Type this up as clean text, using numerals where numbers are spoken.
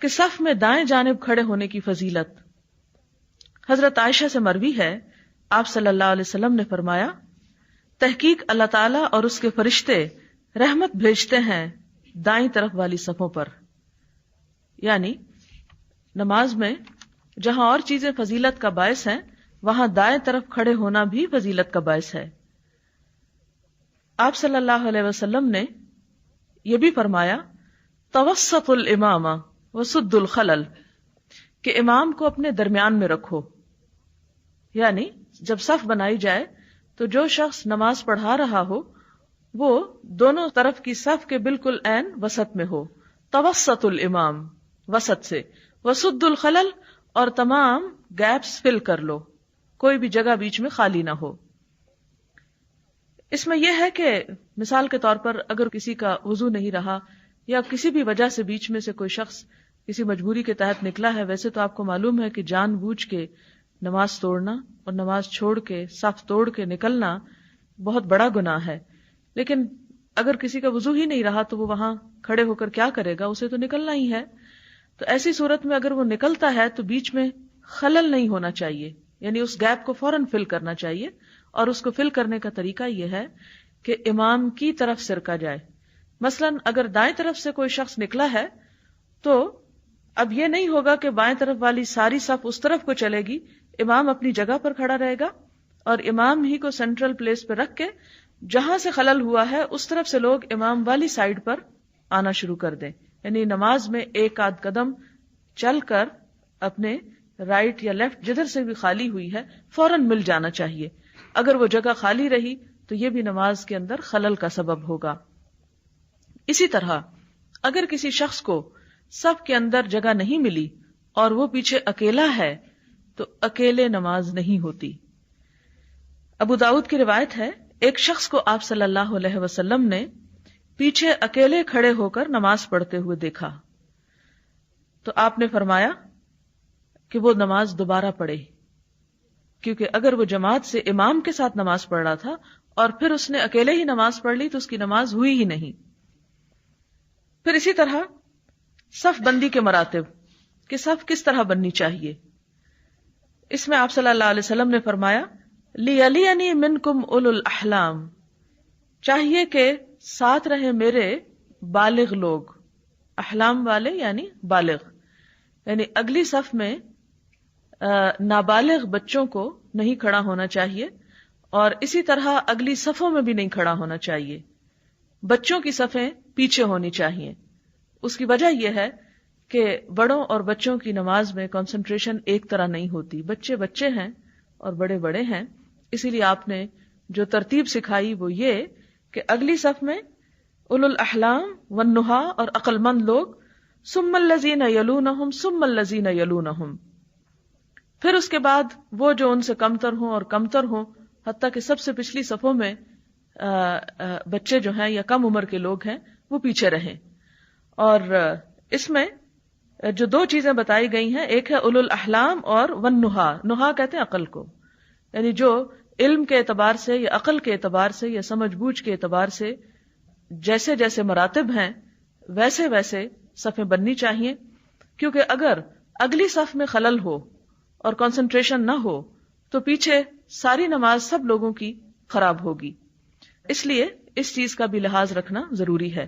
کہ صف میں دائیں جانب کھڑے ہونے کی فضیلت. حضرت عائشہ سے مروی ہے، آپ صلی اللہ علیہ وسلم نے فرمایا، تحقیق اللہ تعالیٰ اور اس کے فرشتے رحمت بھیجتے ہیں دائیں طرف والی صفوں پر. یعنی نماز میں جہاں اور چیزیں فضیلت کا باعث ہیں، وہاں دائیں طرف کھڑے ہونا بھی فضیلت کا باعث ہے. آپ صلی اللہ علیہ وسلم نے یہ بھی فرمایا، توسط الامام وسد الخلل، کہ امام کو اپنے درمیان میں رکھو. یعنی جب صف بنائی جائے تو جو شخص نماز پڑھا رہا ہو وہ دونوں طرف کی صف کے بالکل عین وسط میں ہو. توسط الامام، وسط سے، وسد الخلل، اور تمام گیپس فل کر لو، کوئی بھی جگہ بیچ میں خالی نہ ہو. اس میں یہ ہے کہ مثال کے طور پر اگر کسی کا وضو نہیں رہا یا کسی بھی وجہ سے بیچ میں سے کوئی شخص کسی مجبوری کے تحت نکلا ہے، ویسے تو آپ کو معلوم ہے کہ جان بوجھ کے نماز توڑنا اور نماز چھوڑ کے صف توڑ کے نکلنا بہت بڑا گناہ ہے. لیکن اگر کسی کا وضو ہی نہیں رہا تو وہ وہاں کھڑے ہو کر کیا کرے گا؟ اسے تو نکلنا ہی ہے. تو ایسی صورت میں اگر وہ نکلتا ہے تو بیچ میں خلل نہیں ہونا چاہیے، یعنی اس گیپ کو فوراً فل کرنا چاہیے. اور اس کو فل کرنے کا طریقہ یہ ہے کہ امام کی طرف سرکا جائے. مثلاً اگر دائیں طرف سے کوئی شخص نکلا ہے تو اب یہ نہیں ہوگا کہ بائیں طرف والی ساری صف اس طرف کو چلے گی. امام اپنی جگہ پر کھڑا رہے گا اور امام ہی کو سینٹرل پلیس پہ رکھ کے جہاں سے خلل ہوا ہے اس طرف سے لوگ امام والی سائیڈ پر آنا شروع کر دیں. یعنی نماز میں ایک آدھ قدم چل کر اپنے رائٹ یا لیفٹ جدھر سے بھی خالی ہوئی ہے فوراً مل جانا چاہیے. اگر وہ جگہ خالی رہی تو یہ بھی نماز کے اندر خلل کا سبب ہوگا. اسی طرح اگر کسی شخص کو صف کے اندر جگہ نہیں ملی اور وہ پیچھے اکیلا ہے تو اکیلے نماز نہیں ہوتی. ابو داؤد کی روایت ہے، ایک شخص کو آپ صلی اللہ علیہ وسلم نے پیچھے اکیلے کھڑے ہو کر نماز پڑھتے ہوئے دیکھا تو آپ نے فرمایا کہ وہ نماز دوبارہ پڑھے، کیونکہ اگر وہ جماعت سے امام کے ساتھ نماز پڑھ رہا تھا اور پھر اس نے اکیلے ہی نماز پڑھ لی تو اس کی نماز ہوئی ہی نہیں. پھر اسی طرح صف بندی کے مراتب، کہ صف کس طرح بننی چاہیے. اس میں آپ صلی اللہ علیہ وسلم نے فرمایا، لِيَلِيَنِي مِنْكُمْ أُولُو الْأَحْلَامِ، چاہیے کہ ساتھ رہے میرے بالغ لوگ. احلام والے یعنی بالغ، یعنی اگلی صف میں نابالغ بچوں کو نہیں کھڑا ہونا چاہیے اور اسی طرح اگلی صفوں میں بھی نہیں کھڑا ہونا چاہیے. بچوں کی صفیں پیچھے ہونی چاہیے. اس کی وجہ یہ ہے کہ بڑوں اور بچوں کی نماز میں کنسنٹریشن ایک طرح نہیں ہوتی. بچے بچے ہیں اور بڑے بڑے ہیں، اسی لیے آپ نے جو ترتیب سکھائی وہ یہ کہ اگلی صف میں اولو الاحلام والنہا اور عقل مند لوگ، ثم الذین یلونہم ثم الذین یلونہم، پھر اس کے بعد وہ جو ان سے کمتر ہوں اور کمتر ہوں، حتیٰ کہ سب سے پچھلی صفوں میں بچے جو ہیں یا کم عمر کے لوگ ہیں وہ پیچھے رہیں. اور اس میں جو دو چیزیں بتائی گئی ہیں، ایک ہے اولو الاحلام اور والنہا. نہا کہتے ہیں عقل کو، یعنی جو علم کے اعتبار سے یا عقل کے اعتبار سے یا سمجھ بوجھ کے اعتبار سے جیسے جیسے مراتب ہیں ویسے ویسے صفیں بننی چاہیے. کیونکہ اگر اگلی صف میں خلل ہو اور کنسنٹریشن نہ ہو تو پیچھے ساری نماز سب لوگوں کی خراب ہوگی. اس لیے اس چیز کا بھی لحاظ رکھنا ضروری ہے.